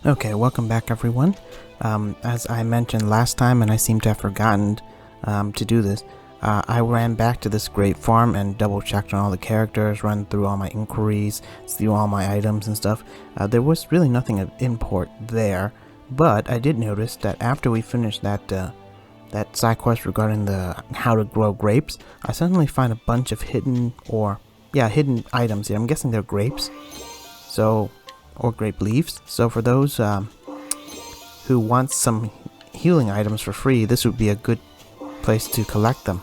Okay, welcome back everyone. As I mentioned last time, and I seem to have forgotten to do this, I ran back to this great farm and double-checked on all the characters, run through all my inquiries, through all my items and stuff. There was really nothing of import there, but I did notice that after we finished that side quest regarding the how to grow grapes, I suddenly find a bunch of hidden items here. I'm guessing they're grapes. Or grape leaves. So for those who want some healing items for free, this would be a good place to collect them.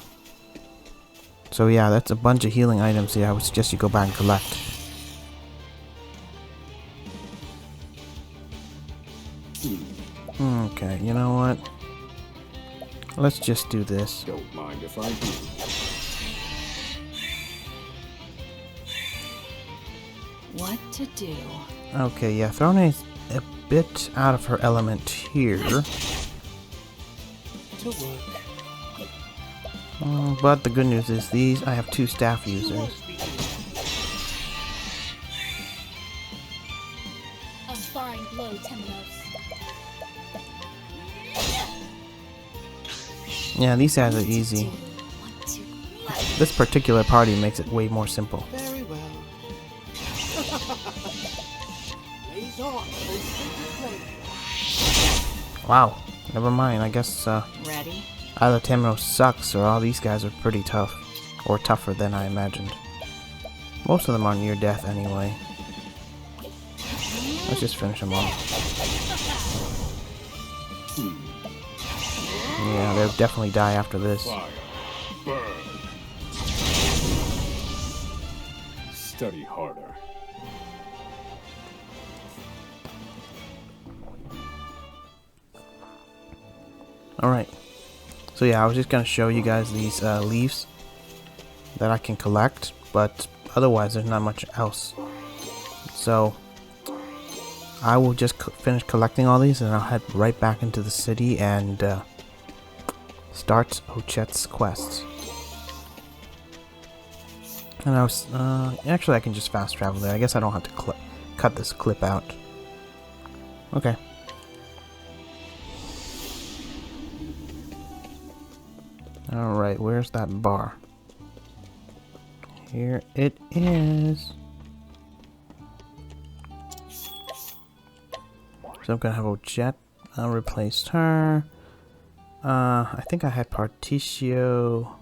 So yeah, that's a bunch of healing items here. I would suggest you go back and collect. Okay, you know what? Let's just do this. Don't mind if I do. What to do? Okay, yeah, Throne is a bit out of her element here. To work. But the good news is these, I have 2 staff users. A sparring blow, Temenos. Yeah, these guys are easy. This particular party makes it way more simple. Very well. Blaze on, Wow, never mind, I guess ready? either Temenos sucks or all these guys are pretty tough. Or tougher than I imagined. Most of them are near death anyway. Let's just finish them off. Yeah, they'll definitely die after this. Fire, burn. Study harder. Alright. So yeah, I was just gonna show you guys these leaves that I can collect, but otherwise there's not much else. So I will just finish collecting all these and I'll head right back into the city and start Ochette's quest. And I was actually I can just fast travel there. I guess I don't have to cut this clip out. Okay. Alright, where's that bar? Here it is. So I'm gonna have Ochette. I'll replace her. I think I had Particio.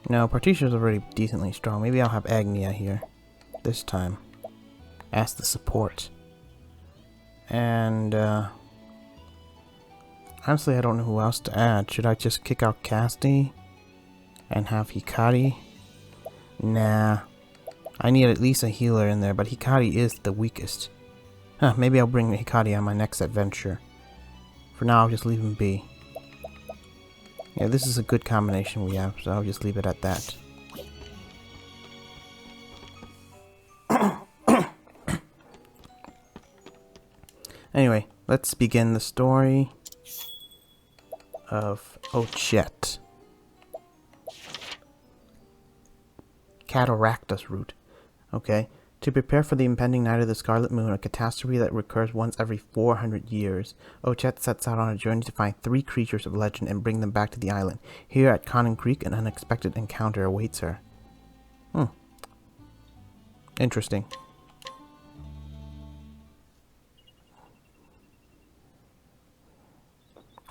No, Partitio's already decently strong. Maybe I'll have Agnia here this time as the support. And honestly, I don't know who else to add. Should I just kick out Casti and have Hikari? Nah. I need at least a healer in there, but Hikari is the weakest. Huh, maybe I'll bring Hikari on my next adventure. For now, I'll just leave him be. Yeah, this is a good combination we have, so I'll just leave it at that. Anyway, let's begin the story of Ochette. Cateracta Route. Okay. To prepare for the impending night of the Scarlet Moon, a catastrophe that recurs once every 400 years, Ochette sets out on a journey to find 3 creatures of legend and bring them back to the island. Here at Conning Creek, an unexpected encounter awaits her. Interesting.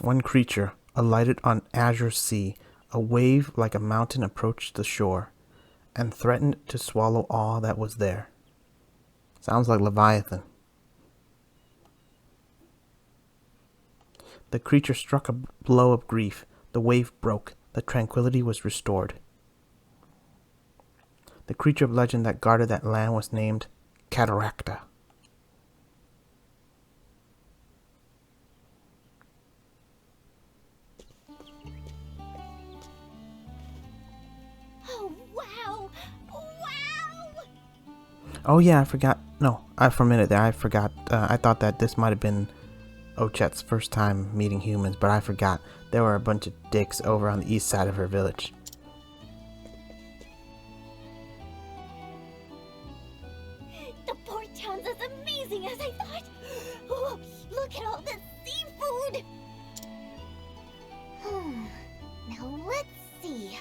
One creature alighted on azure sea. A wave like a mountain approached the shore and threatened to swallow all that was there. Sounds like Leviathan. The creature struck a blow of grief. The wave broke. The tranquility was restored. The creature of legend that guarded that land was named Cateracta. Oh, wow! Wow! Oh yeah, I forgot. No, for a minute there, I forgot. I thought that this might have been Ochette's first time meeting humans, but I forgot. There were a bunch of dicks over on the east side of her village. The port town's as amazing as I thought! Look at all the seafood! Now let's see.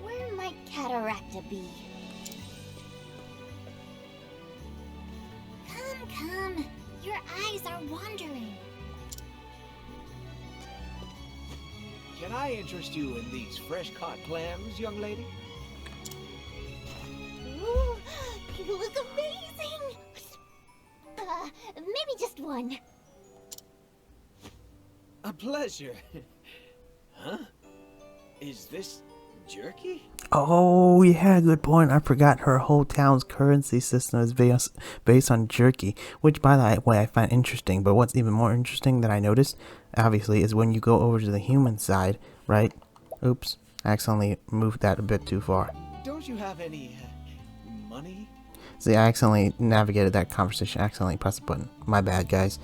Where might Cateracta be? Come. Your eyes are wandering. Can I interest you in these fresh-caught clams, young lady? Ooh, you look amazing! Maybe just one. A pleasure. Huh? Is this jerky? Oh, yeah, good point. I forgot her whole town's currency system is based on jerky, which, by the way, I find interesting. But what's even more interesting that I noticed, obviously, is when you go over to the human side, right? Oops, I accidentally moved that a bit too far. Don't you have any money? See, I accidentally navigated that conversation. I accidentally pressed the button. My bad, guys.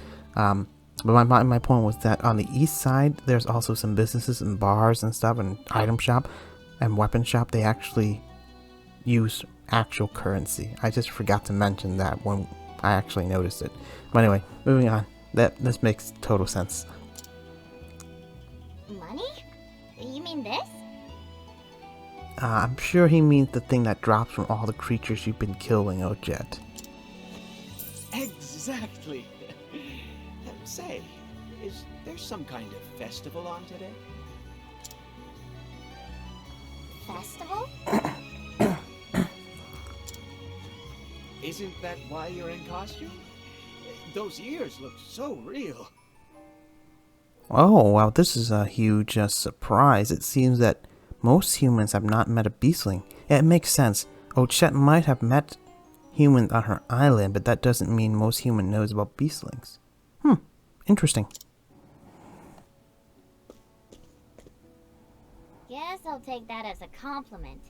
But my point was that on the east side, there's also some businesses and bars and stuff, and item shop and weapon shop. They actually use actual currency. I just forgot to mention that when I actually noticed it. But anyway, moving on. This makes total sense. Money? You mean this? I'm sure he means the thing that drops from all the creatures you've been killing, Ochette. Exactly. Say, is there some kind of festival on today? Festival? Isn't that why you're in costume? Those ears look so real. Oh, wow, this is a huge surprise. It seems that most humans have not met a beastling. Yeah, it makes sense. Ochette might have met humans on her island, but that doesn't mean most human knows about beastlings. Interesting. Guess I'll take that as a compliment.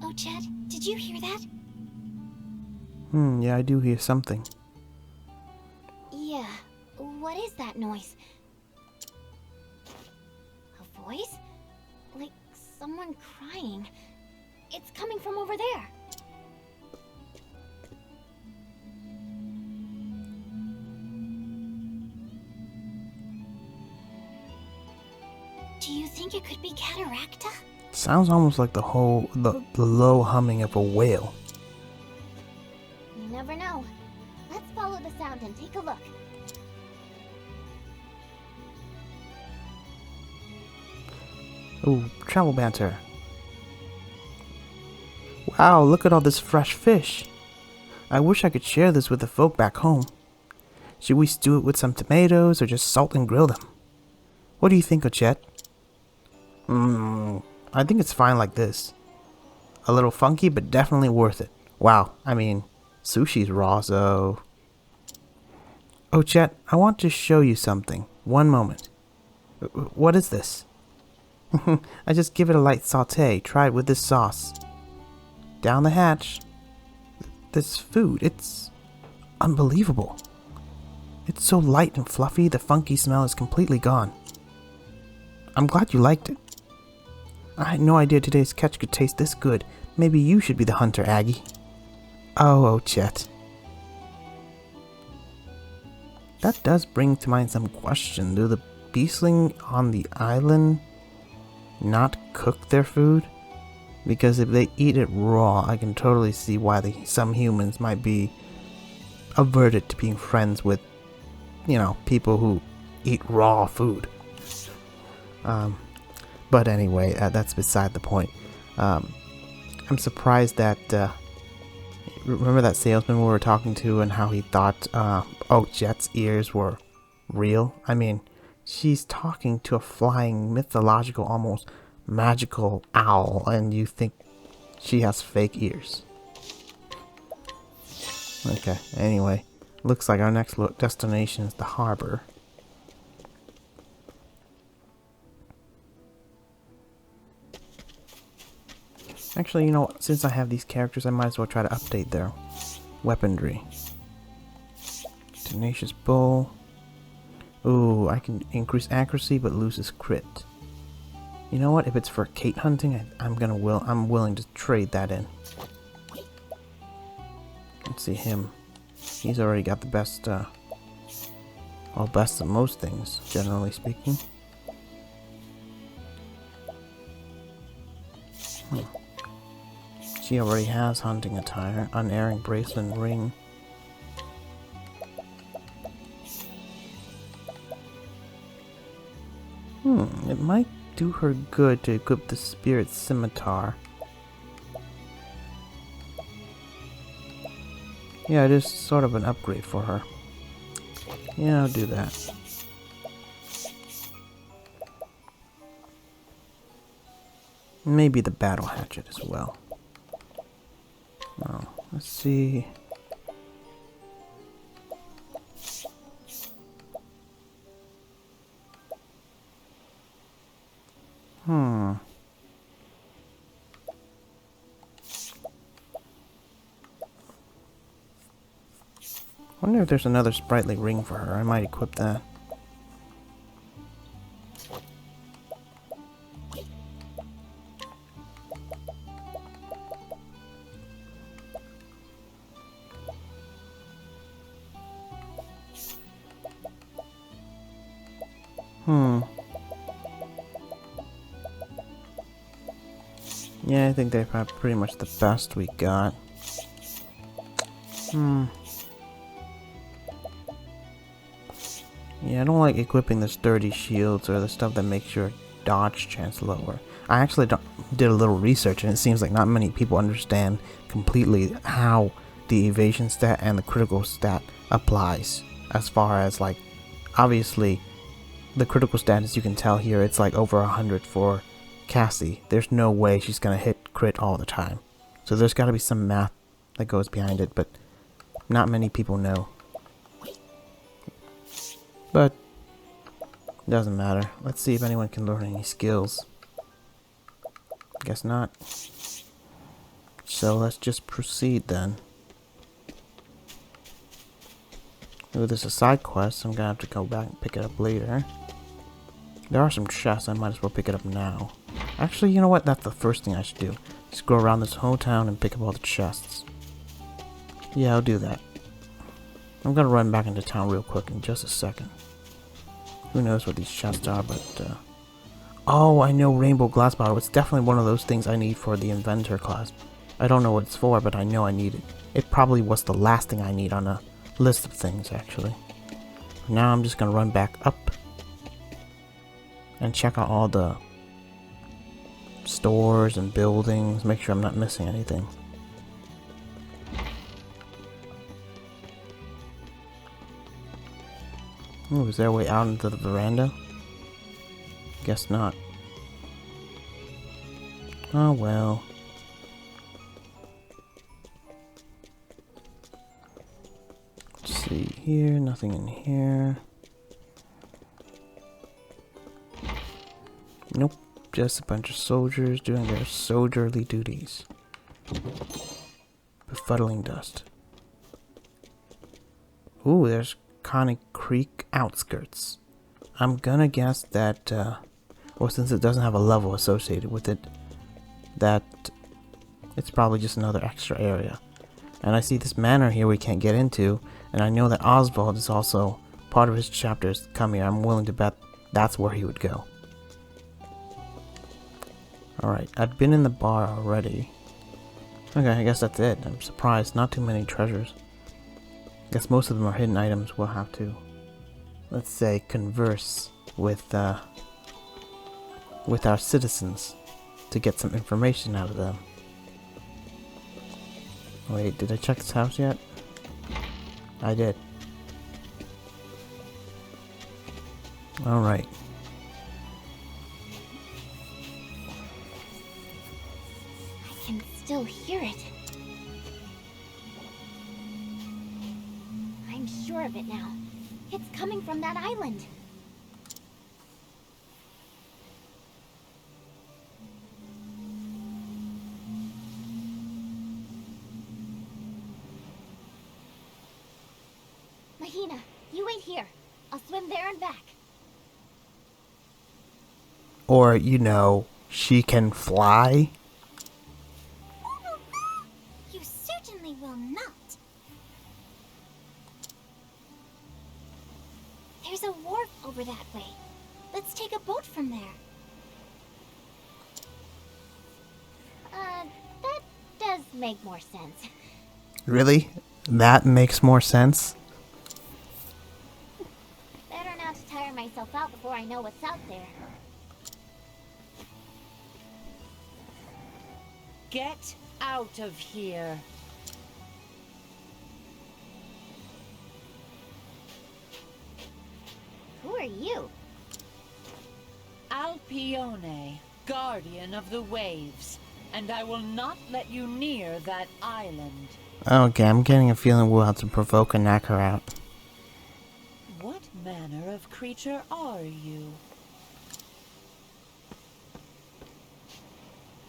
Ochette, did you hear that? Yeah, I do hear something. Yeah, what is that noise? A voice? Like someone crying. It's coming from over there. Do you think it could be Cateracta? Sounds almost like the low humming of a whale. You never know. Let's follow the sound and take a look. Ooh, travel banter. Wow, look at all this fresh fish. I wish I could share this with the folk back home. Should we stew it with some tomatoes or just salt and grill them? What do you think, Ochette? I think it's fine like this. A little funky, but definitely worth it. Wow, I mean, sushi's raw, so... Ochette, I want to show you something. One moment. What is this? I just give it a light saute. Try it with this sauce. Down the hatch. This food, it's unbelievable. It's so light and fluffy, the funky smell is completely gone. I'm glad you liked it. I had no idea today's catch could taste this good. Maybe you should be the hunter, Aggie. Oh, Ochette. That does bring to mind some question. Do the beastling on the island not cook their food? Because if they eat it raw, I can totally see why some humans might be averted to being friends with, people who eat raw food. But anyway, that's beside the point. I'm surprised that, remember that salesman we were talking to and how he thought Ochette's ears were real? I mean, she's talking to a flying, mythological, almost magical owl, and you think she has fake ears. Okay, anyway, looks like our next destination is the harbor. Actually, you know what? Since I have these characters, I might as well try to update their weaponry. Tenacious bow. Ooh, I can increase accuracy but loses crit. You know what? If it's for Kate hunting, I'm willing to trade that in. Let's see him. He's already got the best, well, best of most things, generally speaking. She already has hunting attire, unerring bracelet and ring. It might do her good to equip the spirit scimitar. Yeah, it is sort of an upgrade for her. Yeah, I'll do that. Maybe the battle hatchet as well. Oh, let's see. Wonder if there's another sprightly ring for her. I might equip that. Yeah, I think they've had pretty much the best we got. Yeah, I don't like equipping the sturdy shields or the stuff that makes your dodge chance lower. I actually did a little research, and it seems like not many people understand completely how the evasion stat and the critical stat applies. As far as, like, obviously the critical stat, as you can tell here, it's like over 100 for Cassie. There's no way she's gonna hit crit all the time. So there's gotta be some math that goes behind it, but not many people know. But doesn't matter. Let's see if anyone can learn any skills. Guess not. So let's just proceed then. Ooh, this is a side quest, so I'm gonna have to go back and pick it up later. There are some chests, I might as well pick it up now. Actually, you know what? That's the first thing I should do. Just go around this whole town and pick up all the chests. Yeah, I'll do that. I'm gonna run back into town real quick in just a second. Who knows what these chests are, but oh, I know rainbow glass bottle. It's definitely one of those things I need for the inventor class. I don't know what it's for, but I know I need it. It probably was the last thing I need on a list of things, actually. Now I'm just gonna run back up and check out all the stores and buildings, make sure I'm not missing anything. Ooh, is there a way out into the veranda? Guess not. Oh well. Let's see here, nothing in here. Nope, just a bunch of soldiers doing their soldierly duties. Befuddling dust. Ooh, there's Connie Creek outskirts. I'm gonna guess that, well, since it doesn't have a level associated with it, that it's probably just another extra area. And I see this manor here we can't get into, and I know that Oswald is also part of his chapters come here. I'm willing to bet that's where he would go. Alright, I've been in the bar already. Okay, I guess that's it. I'm surprised. Not too many treasures. Guess most of them are hidden items. We'll have to, let's say, converse with our citizens to get some information out of them. Wait, did I check this house yet? I did. Alright. I can still hear it. I'm sure of it now. It's coming from that island. Mahina, you wait here. I'll swim there and back. Or, you know, she can fly? You certainly will not. There's a wharf over that way. Let's take a boat from there. That does make more sense. Really? That makes more sense? Better not to tire myself out before I know what's out there. Get out of here. Who are you? Alpione, guardian of the waves, and I will not let you near that island. Okay, I'm getting a feeling we'll have to provoke and knock her out. What manner of creature are you?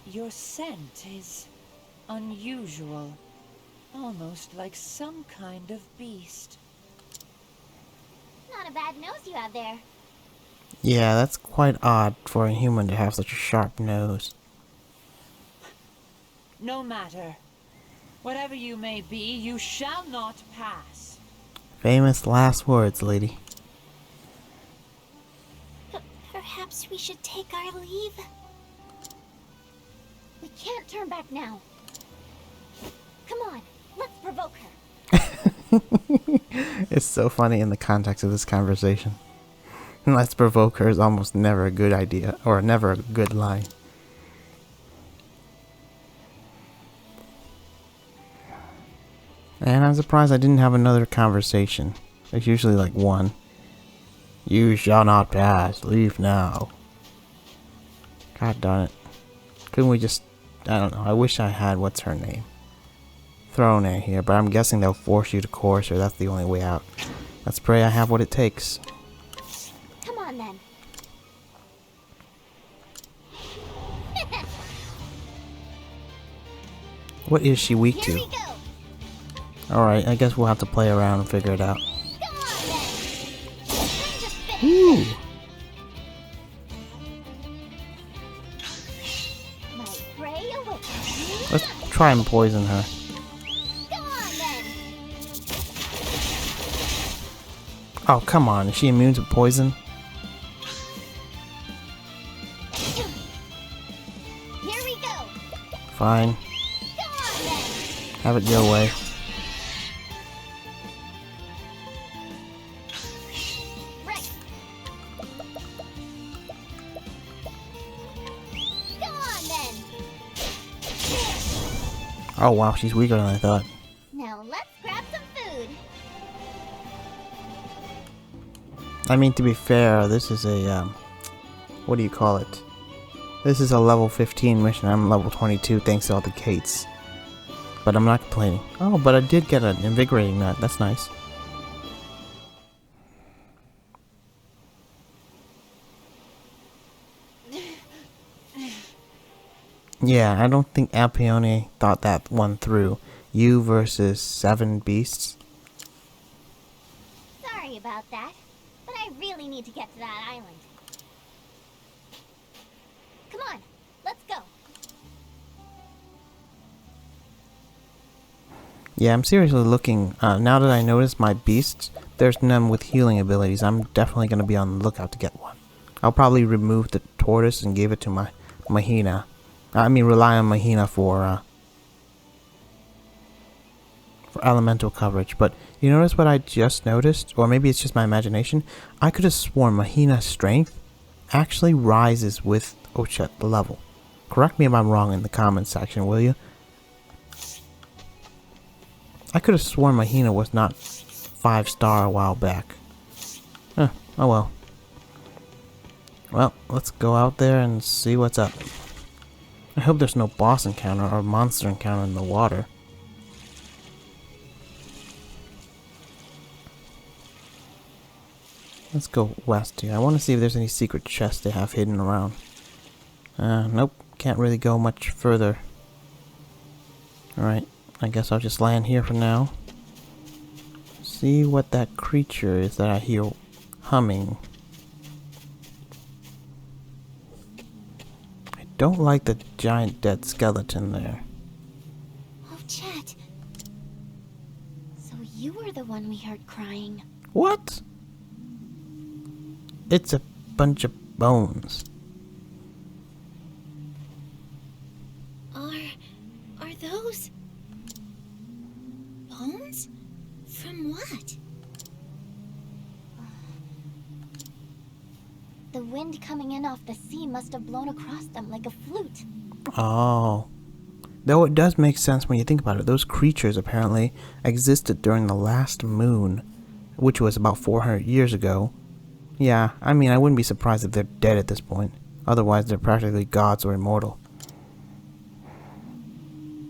Your scent is unusual, almost like some kind of beast. Not a bad nose you have there. Yeah, that's quite odd for a human to have such a sharp nose. No matter. Whatever you may be, you shall not pass. Famous last words, lady. Perhaps we should take our leave? We can't turn back now. Come on, let's provoke her. It's so funny in the context of this conversation. Let's provoke her is almost never a good idea, or never a good line. And I'm surprised I didn't have another conversation. There's usually like one. You shall not pass. Leave now. God darn it. Couldn't we just... I don't know. I wish I had... What's her name? Thrown in here, but I'm guessing they'll force you to course her. That's the only way out. Let's pray I have what it takes. Come on then. What is she weak Here to? we go. Alright, I guess we'll have to play around and figure it out. Come on then. I'm just finished. Ooh! My prey awaits. Let's try and poison her. Come on then. Oh, come on. Is she immune to poison? Here we go. Fine. Come on then. Have it your way. Right. Come on then. Oh wow, she's weaker than I thought. Now let's grab some food. I mean, to be fair, this is a, what do you call it? This is a level 15 mission. I'm level 22 thanks to all the Kates. But I'm not complaining. Oh, but I did get an invigorating nut. That's nice. Yeah, I don't think Alpione thought that one through. You versus 7 beasts. Sorry about that, but I really need to get to that island. Come on, let's go. Yeah, I'm seriously looking. Now that I notice my beasts, there's none with healing abilities. I'm definitely going to be on the lookout to get one. I'll probably remove the tortoise and give it to my Mahina. I mean, rely on Mahina for elemental coverage. But you notice what I just noticed? Or maybe it's just my imagination. I could have sworn Mahina's strength actually rises with Ochette level. Correct me if I'm wrong in the comments section, will you? I could have sworn Mahina was not 5-star a while back. Oh well. Well, let's go out there and see what's up. I hope there's no boss encounter or monster encounter in the water. Let's go west here. I want to see if there's any secret chests they have hidden around. Nope. Can't really go much further. Alright. I guess I'll just land here for now. See what that creature is that I hear humming. I don't like the giant dead skeleton there. Ochette. So you were the one we heard crying. What? It's a bunch of bones. Are those bones? From what? The wind coming in off the sea must have blown across them like a flute. Oh. Though it does make sense when you think about it. Those creatures apparently existed during the last moon, which was about 400 years ago. Yeah, I mean, I wouldn't be surprised if they're dead at this point. Otherwise, they're practically gods or immortal.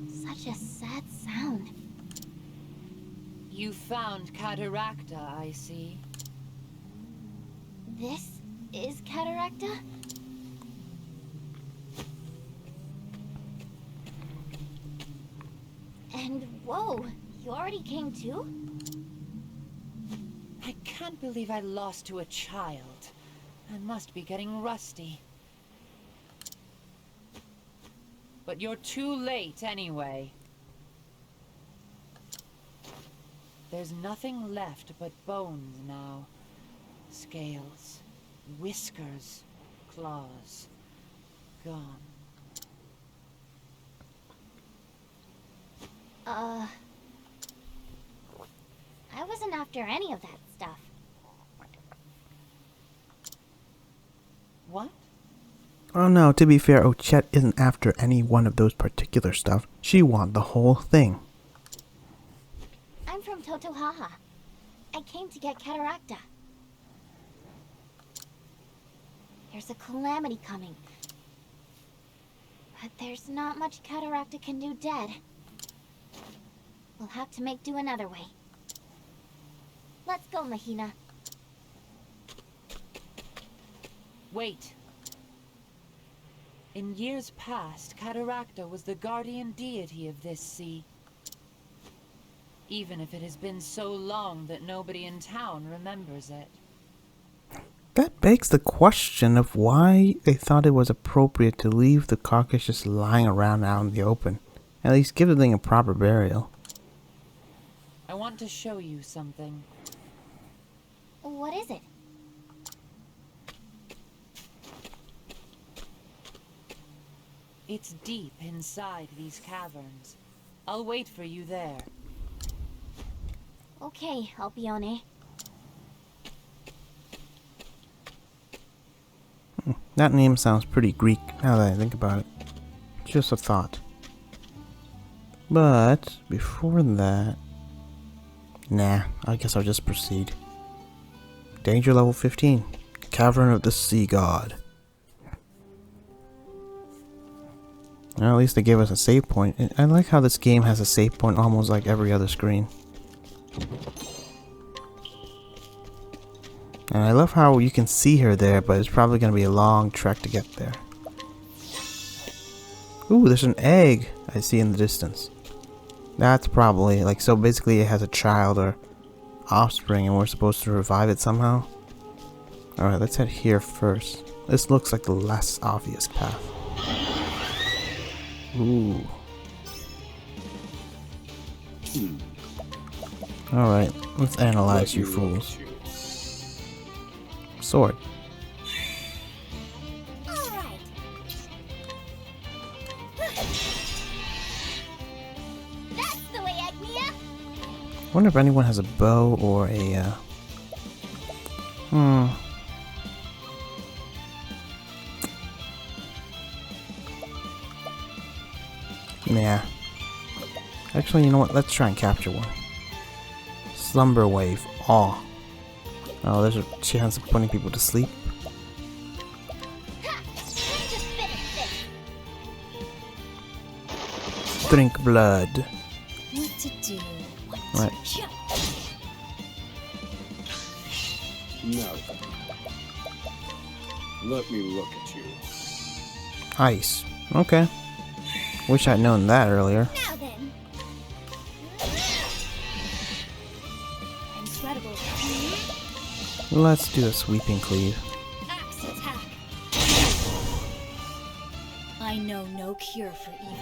Such a sad sound. You found Cateracta, I see. This is Cateracta? And whoa, you already came too? I can't believe I lost to a child. I must be getting rusty. But you're too late anyway. There's nothing left but bones now. Scales, whiskers, claws. Gone. I wasn't after any of that stuff. What? Oh no, to be fair, Ochette isn't after any one of those particular stuff. She wants the whole thing. I'm from Totohaha. I came to get Cateracta. There's a calamity coming. But there's not much Cateracta can do dead. We'll have to make do another way. Let's go, Mahina. Wait. In years past, Cateracta was the guardian deity of this sea. Even if it has been so long that nobody in town remembers it. That begs the question of why they thought it was appropriate to leave the carcass just lying around out in the open. At least give the thing a proper burial. I want to show you something. What is it? It's deep inside these caverns. I'll wait for you there. Okay, Albione. That name sounds pretty Greek now that I think about it. Just a thought. But before that... Nah, I guess I'll just proceed. Danger level 15. Cavern of the Sea God. Well, at least they gave us a save point. I like how this game has a save point almost like every other screen. And I love how you can see her there, but it's probably going to be a long trek to get there. Ooh, there's an egg I see in the distance. That's probably, like, so basically it has a child or offspring and we're supposed to revive it somehow. Alright, let's head here first. This looks like the less obvious path. Ooh. Alright, let's analyze you fools. Sword. Alright. That's the way, Agnia. I wonder if anyone has a bow or a, Yeah. Actually, you know what? Let's try and capture one. Slumber Wave. Aw. Oh, there's a chance of putting people to sleep. Ha! Just finish this. Drink blood. What to do? Right. Now, let me look at you. Ice. Okay. Wish I'd known that earlier. Now then. Incredible. Let's do a sweeping cleave. Axe attack. I know no cure for evil.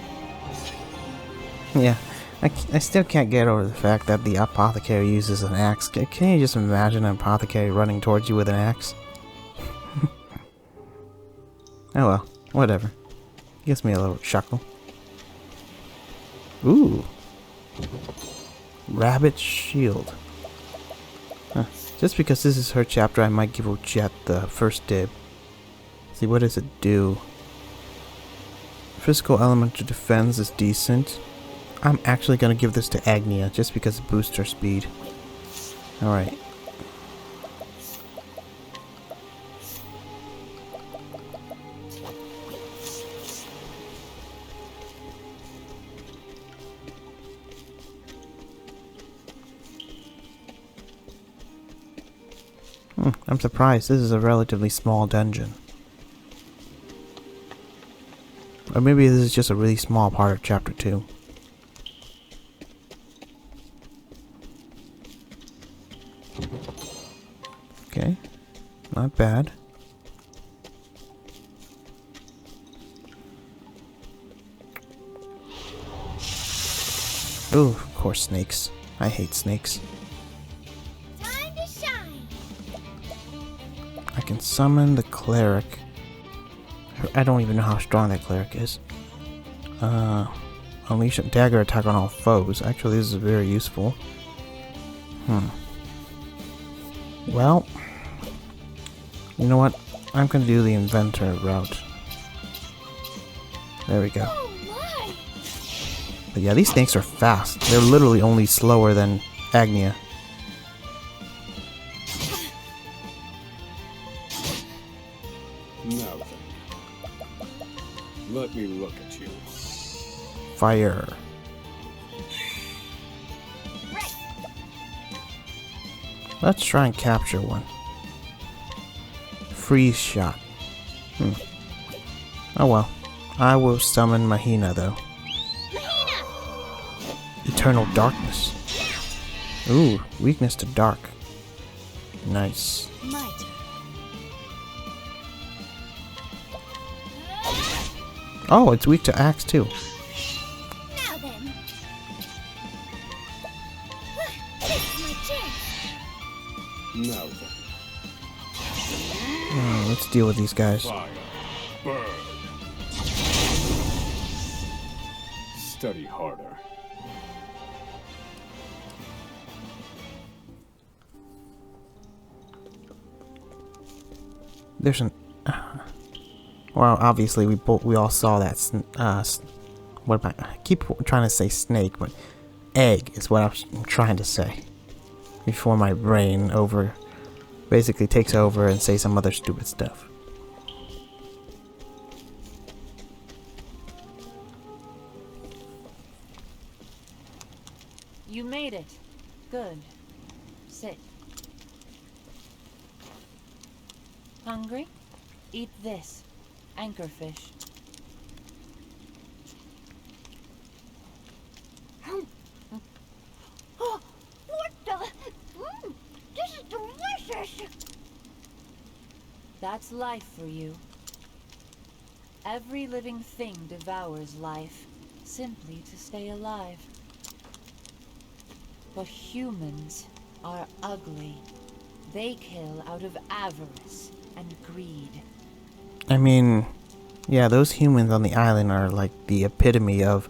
Yeah. I still can't get over the fact that the apothecary uses an axe. Can you just imagine an apothecary running towards you with an axe? Oh well, whatever. Gives me a little chuckle. Ooh. Rabbit shield. Huh. Just because this is her chapter, I might give Ochette the first dib. See, what does it do? Physical element to defense is decent. I'm actually gonna give this to Agnia just because it boosts her speed. Alright. I'm surprised. This is a relatively small dungeon. Or maybe this is just a really small part of chapter 2. Okay. Not bad. Ooh, of course snakes. I hate snakes. Time to shine. I can summon the cleric. I don't even know how strong that cleric is. Unleash a dagger attack on all foes. Actually, this is very useful. Well, you know what? I'm gonna do the inventor route. There we go. Oh my! But yeah, these snakes are fast. They're literally only slower than Agnia. Now then, let me look at you. Fire. Right. Let's try and capture one. Freeze shot. Oh well. I will summon Mahina though. Mahina! Eternal darkness. Ooh, weakness to dark. Nice. My turn. Oh, it's weak to axe too. Now then. This is my chance. Now then, Let's deal with these guys. fire, burn. Study harder. There's an. Well, obviously we all saw that. What am I keep trying to say snake, but egg is what I'm trying to say. Before my brain basically takes over and say some other stupid stuff. You made it. Good. Sit. Hungry? Eat this. Anchorfish. Oh, what the? This is delicious. That's life for you. Every living thing devours life, simply to stay alive. But humans are ugly. They kill out of avarice and greed. I mean, yeah, those humans on the island are like the epitome of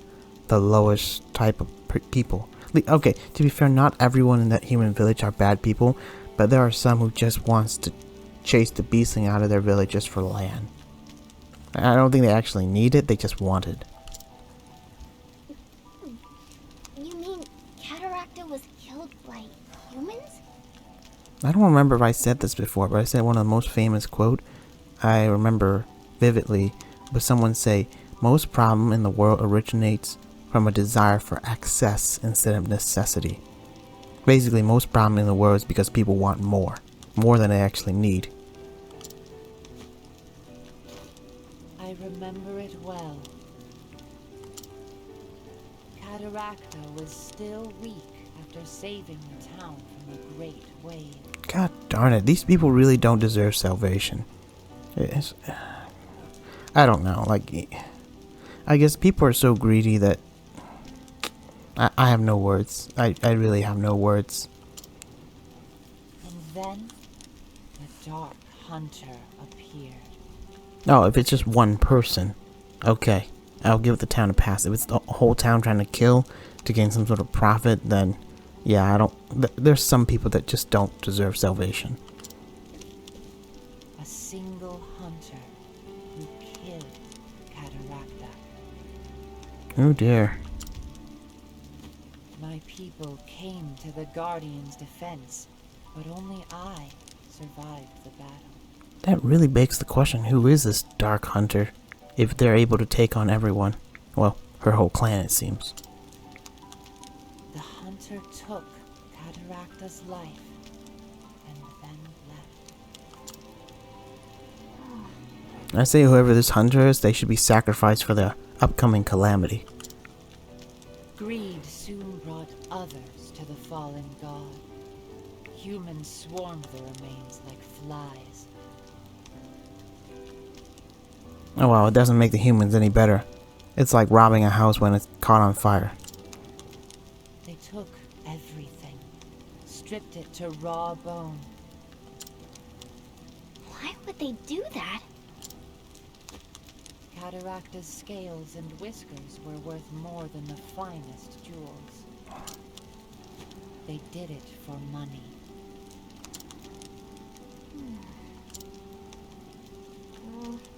the lowest type of people. Okay, to be fair, not everyone in that human village are bad people, but there are some who just wants to chase the beastling out of their village just for land. I don't think they actually need it, they just want it. You mean Cateracta was killed by humans? I don't remember if I said this before, but I said one of the most famous quote I remember vividly was someone say, most problem in the world originates from a desire for access instead of necessity. Basically, most problem in the world is because people want more than they actually need. I remember it well. Cateracta was still weak after saving the town from a great wave. God darn it, these people really don't deserve salvation. I don't know, like, I guess people are so greedy that I have no words. I really have no words. And then, the Dark Hunter appeared. Oh, if it's just one person, okay, I'll give the town a pass. If it's the whole town trying to kill to gain some sort of profit, then yeah, I don't. There's some people that just don't deserve salvation. A single hunter who killed Cateracta. Oh dear. My people came to the Guardian's defense, but only I survived the battle. That really begs the question, who is this Dark Hunter, if they're able to take on everyone? Well, her whole clan, it seems. The hunter took Cateracta's life and then left. I say whoever this hunter is, they should be sacrificed for the upcoming calamity. Greed soon brought others to the fallen god. Humans swarmed the remains like flies. Oh well, it doesn't make the humans any better. It's like robbing a house when it's caught on fire. They took everything, stripped it to raw bone. Why would they do that? Cateracta's scales and whiskers were worth more than the finest jewels. They did it for money.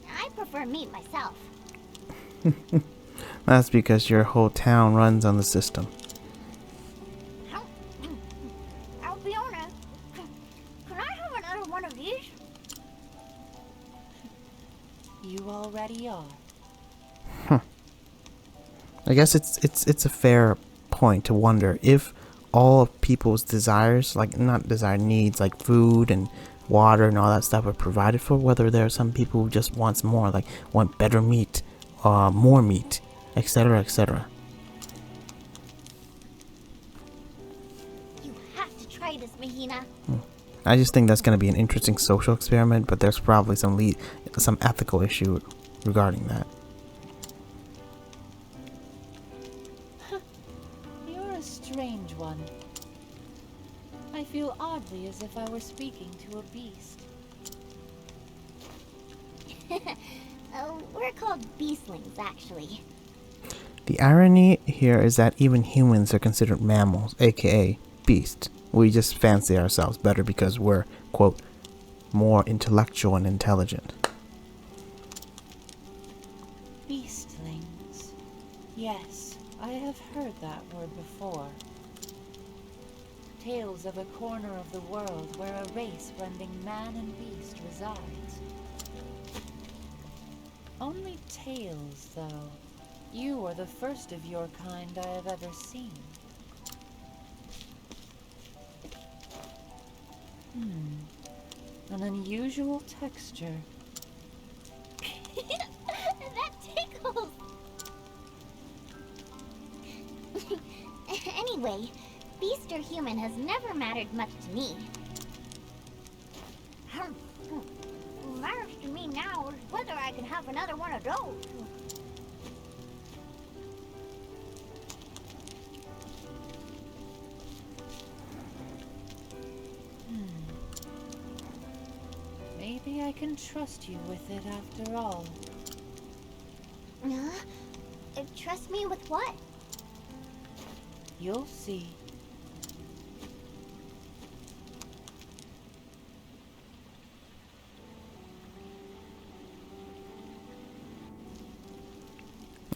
I prefer meat myself. That's because your whole town runs on the system. I'll be honest. Can I have another one of these? You already are. I guess it's a fair point to wonder if all of people's desires, like not desire, needs like food and water and all that stuff are provided for, whether there are some people who just wants more, like want better meat, more meat, etc., etc. You have to try this, Mahina. I just think that's going to be an interesting social experiment, but there's probably some ethical issue regarding that. You're a strange one. I feel oddly as if I were speaking to a beast. We're called beastlings, actually. The irony here is that even humans are considered mammals, aka beasts. We just fancy ourselves better because we're, quote, more intellectual and intelligent. Beastlings. Yes, I have heard that word before. Tales of a corner of the world where a race blending man and beast resides. Only tales, though. You are the first of your kind I have ever seen. An unusual texture. That tickles! Anyway, beast or human has never mattered much to me. What matters to me now is whether I can have another one of those. Maybe I can trust you with it after all. Trust me with what? You'll see.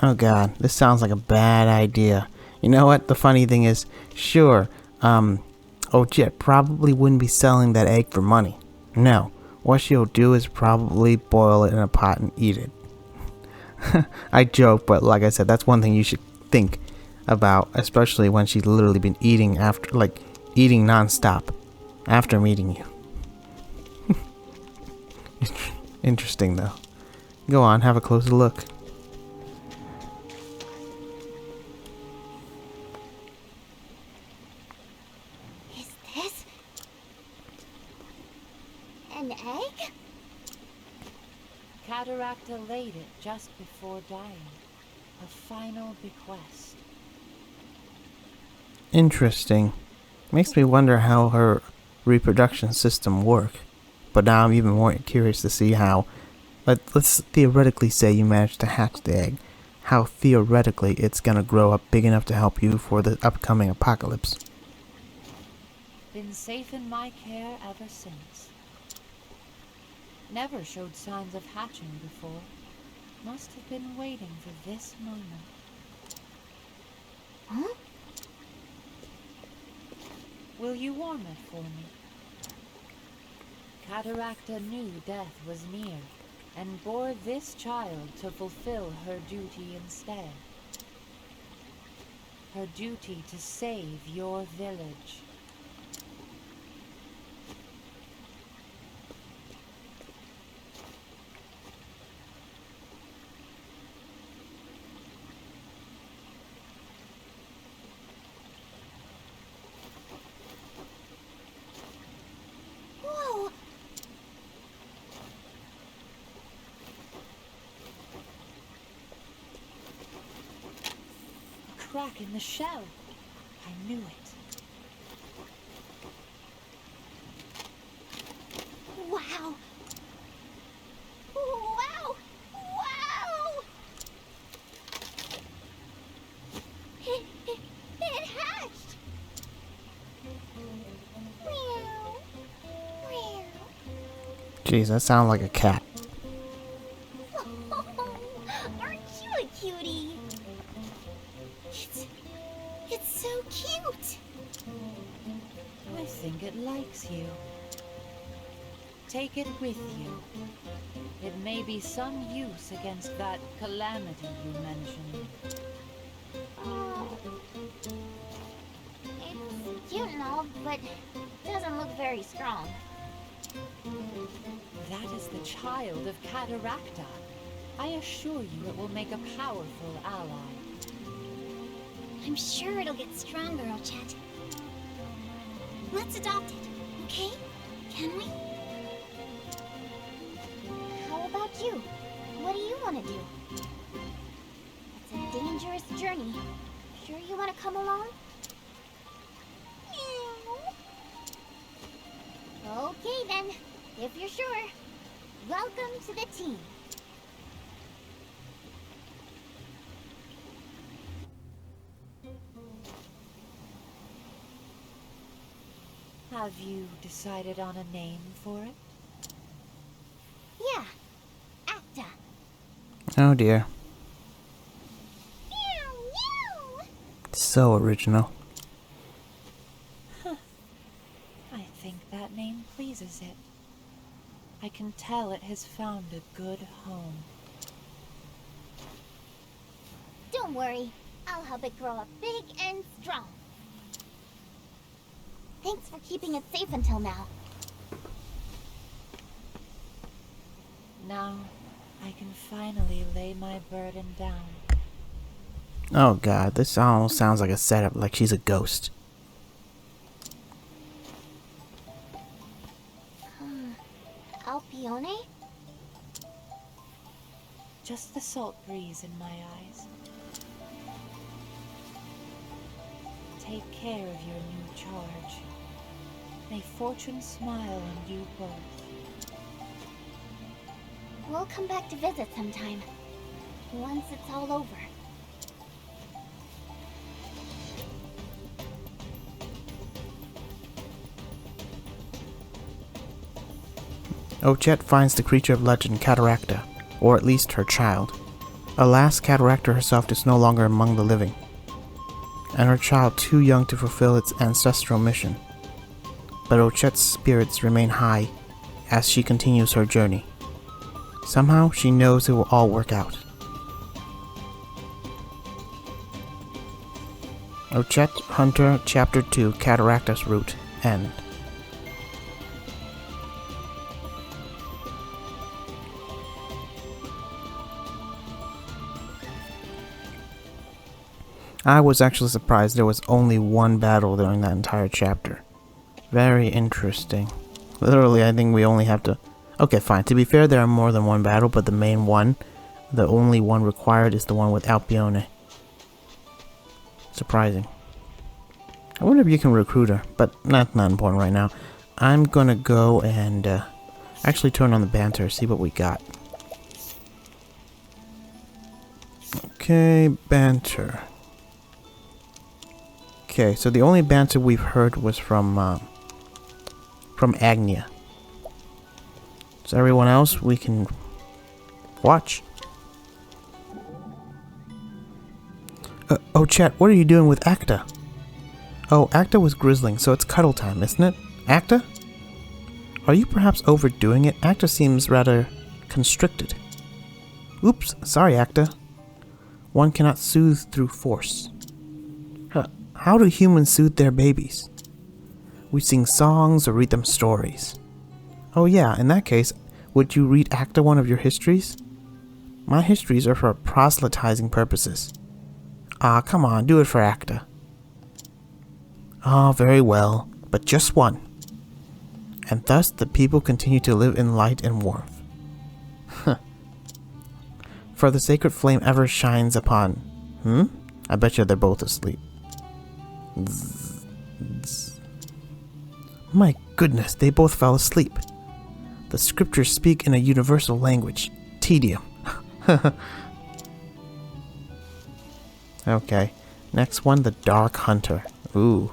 Oh god, this sounds like a bad idea. You know what? The funny thing is, sure, Ochette probably wouldn't be selling that egg for money. No, what she'll do is probably boil it in a pot and eat it. I joke, but like I said, that's one thing you should think about, especially when she's literally been eating after, like, eating non-stop after meeting you. Interesting, though. Go on, have a closer look. Is this an egg? Cateracta laid it just before dying. A final bequest. Interesting. Makes me wonder how her reproduction system works. But now I'm even more curious to see how let's theoretically say you managed to hatch the egg. How theoretically it's gonna grow up big enough to help you for the upcoming apocalypse. Been safe in my care ever since. Never showed signs of hatching before. Must have been waiting for this moment. Huh? Will you warm it for me? Cateracta knew death was near, and bore this child to fulfill her duty instead. Her duty to save your village. Whoa! A crack in the shell. I knew it. Wow! Wow! Wow! It hatched! Meow. Meow. Jeez, that sounds like a cat. Aren't you a cutie? It's so cute. I think it likes you. Take it with you. It may be some use against that calamity you mentioned. Oh. It's cute and all, but doesn't look very strong. That is the child of Cateracta. I assure you it will make a powerful ally. I'm sure it'll get stronger, Ochette. Let's adopt it, okay? Can we? How about you? What do you want to do? It's a dangerous journey. Sure you want to come along? Meow. Okay then, if you're sure. Welcome to the team. Have you decided on a name for it? Yeah, Acta. Oh dear. Meow, meow. So original. I think that name pleases it. I can tell it has found a good home. Don't worry, I'll help it grow up big and strong. Thanks for keeping it safe until now. Now, I can finally lay my burden down. Oh god, this almost sounds like a setup, like she's a ghost. Alpione? Just the salt breeze in my eyes. Take care of your new charge. May fortune smile on you both. We'll come back to visit sometime. Once it's all over. Ochette finds the creature of legend Cateracta, or at least her child. Alas, Cateracta herself is no longer among the living, and her child too young to fulfill its ancestral mission. But Ochette's spirits remain high as she continues her journey. Somehow, she knows it will all work out. Ochette Hunter Chapter 2 Cateracta Route End. I was actually surprised there was only one battle during that entire chapter. Very interesting. Literally, I think we only have to... Okay, fine. To be fair, there are more than one battle, but the main one, the only one required, is the one with Alpione. Surprising. I wonder if you can recruit her, but that's not important right now. I'm gonna go and actually turn on the banter, see what we got. Okay, Banter. Okay, so the only banter we've heard was from Agnia. So everyone else we can watch. Ochette, what are you doing with Acta? Oh, Acta was grizzling, so it's cuddle time, isn't it? Acta? Are you perhaps overdoing it? Acta seems rather constricted. Oops, sorry, Acta. One cannot soothe through force. How do humans soothe their babies? We sing songs or read them stories. Oh yeah, in that case, would you read Acta one of your histories? My histories are for proselytizing purposes. Ah, come on, do it for Acta. Ah, very well, but just one. And thus the people continue to live in light and warmth. For the sacred flame ever shines upon... I bet you they're both asleep. Zzz, zzz. My goodness, they both fell asleep. The scriptures speak in a universal language. Tedium. Okay, next one, the Dark Hunter. Ooh,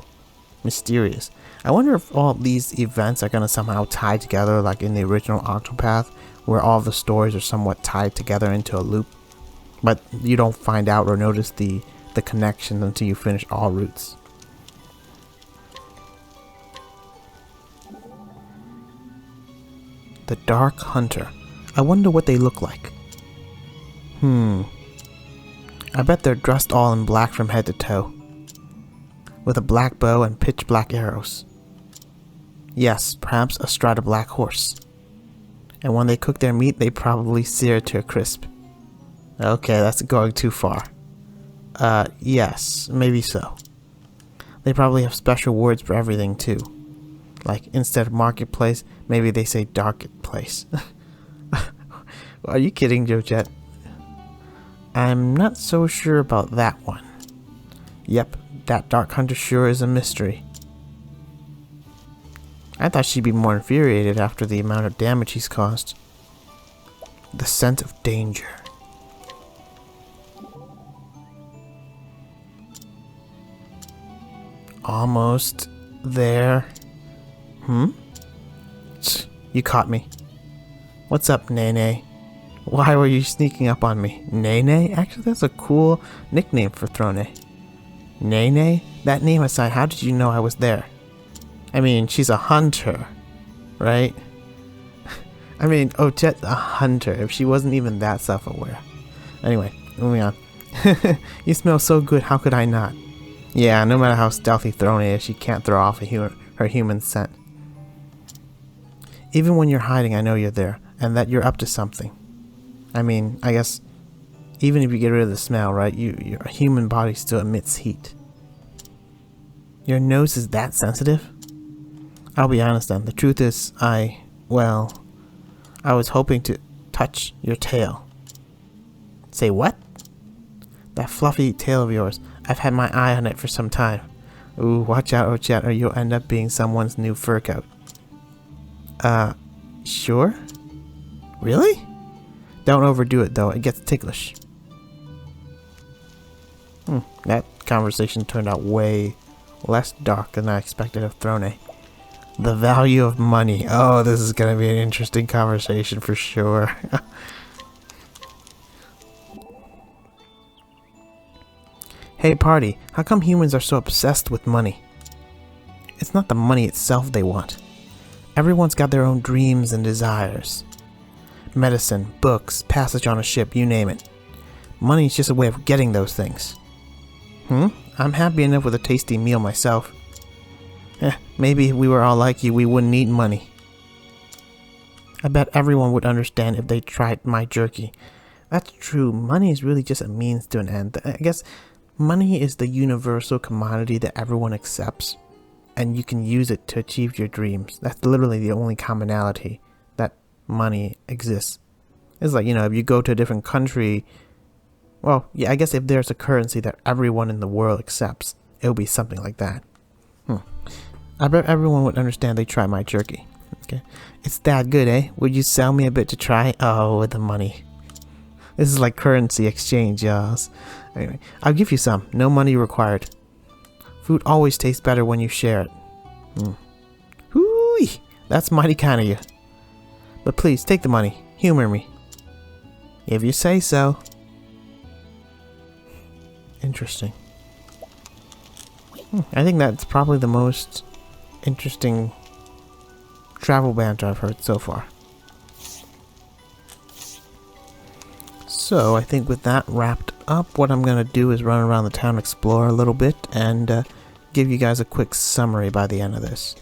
mysterious. I wonder if all these events are going to somehow tie together like in the original Octopath, where all the stories are somewhat tied together into a loop. But you don't find out or notice the connection until you finish all routes. The Dark Hunter. I wonder what they look like. I bet they're dressed all in black from head to toe, with a black bow and pitch black arrows. Yes, perhaps astride a black horse. And when they cook their meat, they probably sear it to a crisp. Okay, that's going too far. Yes, maybe so. They probably have special words for everything too. Like, instead of marketplace, maybe they say dark place. Are you kidding, Ochette? I'm not so sure about that one. Yep, that Dark Hunter sure is a mystery. I thought she'd be more infuriated after the amount of damage he's caused. The scent of danger. Almost there. You caught me. What's up, Nene? Why were you sneaking up on me? Nene? Actually, that's a cool nickname for Throne. Nene? That name aside, how did you know I was there? I mean, she's a hunter, right? I mean, Ochette's a hunter, if she wasn't even that self-aware. Anyway, moving on. You smell so good, how could I not? Yeah, no matter how stealthy Throne is, she can't throw off her human scent. Even when you're hiding, I know you're there, and that you're up to something. I mean, I guess, even if you get rid of the smell, right, your human body still emits heat. Your nose is that sensitive? I'll be honest then, the truth is, I was hoping to touch your tail. Say what? That fluffy tail of yours. I've had my eye on it for some time. Ooh, watch out, Ochette, or you'll end up being someone's new fur coat. Sure? Really? Don't overdo it though, it gets ticklish. That conversation turned out way less dark than I expected of Throne. The value of money. Oh, this is gonna be an interesting conversation for sure. Hey party, how come humans are so obsessed with money? It's not the money itself they want. Everyone's got their own dreams and desires. Medicine, books, passage on a ship, you name it. Money is just a way of getting those things. I'm happy enough with a tasty meal myself. Maybe if we were all like you, we wouldn't need money. I bet everyone would understand if they tried my jerky. That's true, money is really just a means to an end. I guess money is the universal commodity that everyone accepts, and you can use it to achieve your dreams. That's literally the only commonality that money exists. It's like, if you go to a different country, well, yeah, I guess if there's a currency that everyone in the world accepts, it would be something like that. I bet everyone would understand they try my jerky. Okay, it's that good, eh? Would you sell me a bit to try? Oh, with the money. This is like currency exchange, y'all. Anyway, I'll give you some. No money required. Food always tastes better when you share it. Hoo-wee! That's mighty kind of you. But please, take the money. Humor me. If you say so. Interesting. I think that's probably the most interesting travel banter I've heard so far. So I think with that wrapped up, what I'm going to do is run around the town, explore a little bit, and give you guys a quick summary by the end of this.